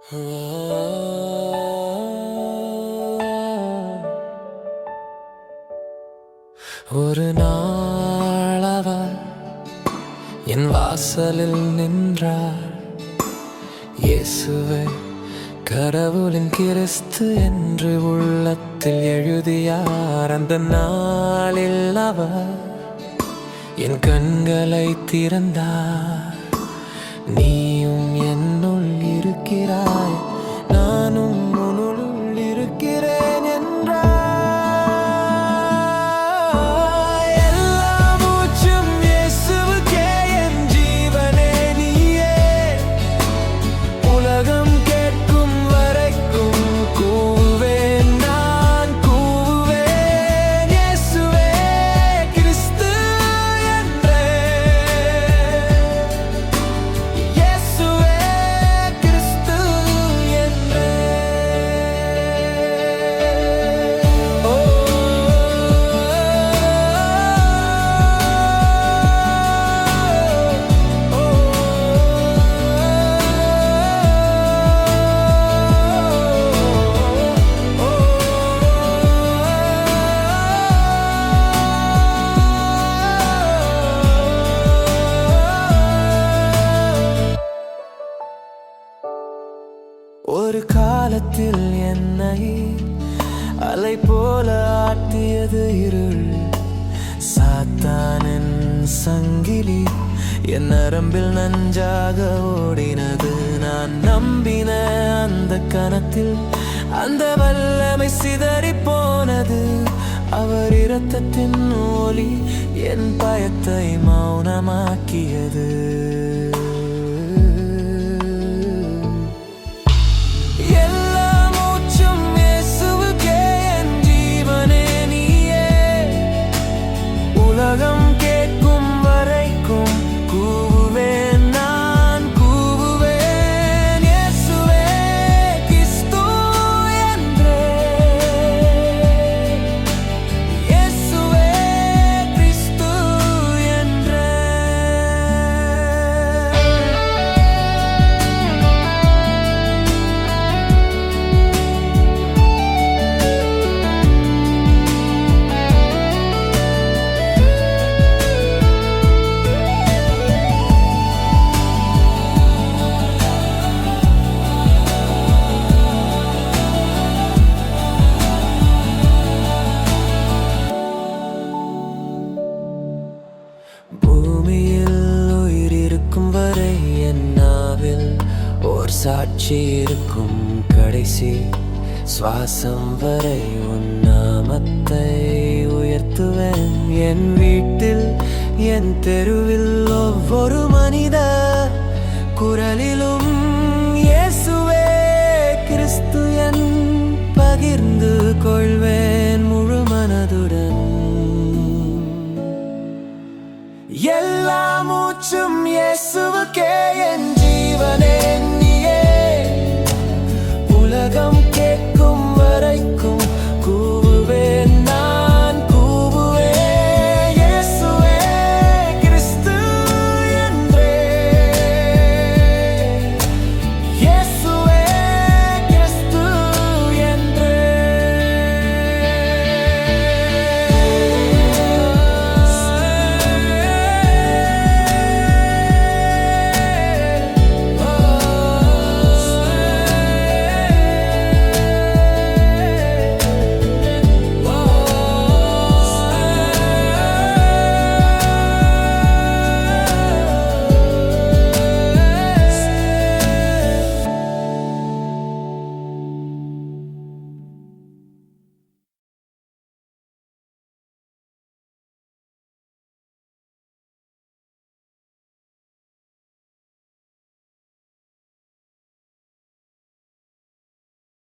ஒரு நாள் அவர் என் வாசலில் நின்றார். இயேசுவே கடவுளின் கிறிஸ்து என்று உள்ளத்தில் எழுதியார். அந்த நாளில் அவர் என் கண்களை திறந்தார். நீயும் என்னுள் இருக்கிறாய், நானும் உன்னுள் இருக்கிறேன் என்றார். எல்லா மூச்சும் இயேசுவுக்கே, என் ஜீவனே நீயே. உலகம் கேட்கும் வரைக்கும் கூவேன், நான் கூவேன். இயேசுவே கிறிஸ்து என்றே, இயேசுவே கிறிஸ்து என்றே. ஒரு காலத்தில் என்னை அலை போல ஆட்டியது இருள். சாத்தானின் சங்கிலி என் நரம்பில் நஞ்சாக ஓடினது. நான் நம்பின அந்த கணத்தில் அந்த வல்லமை சிதறி போனது. அவர் இரத்தத்தின் ஒலி என் பயத்தை மௌனமாக்கியது. உலகம் கேட்கும் வரைக்கும் கூவுவேன், நான் கூவுவேன். இயேசுவே கிறிஸ்து என்றே, இயேசுவே கிறிஸ்து என்றே. பூமியில் உயிர் இருக்கும் வரை என் நாவில் ஓர் சாட்சி இருக்கும். கடைசி சுவாசம் வரை உன் நாமத்தை உயர்த்துவேன். என் வீட்டில், என் தெருவில், ஒவ்வொரு மனித குரலிலும் இயேசுவே கிறிஸ்து என் பகிர்ந்து கொள்வேன் முழு மனதுடன். எல்லா மூச்சும் இயேசுவுக்கே, என்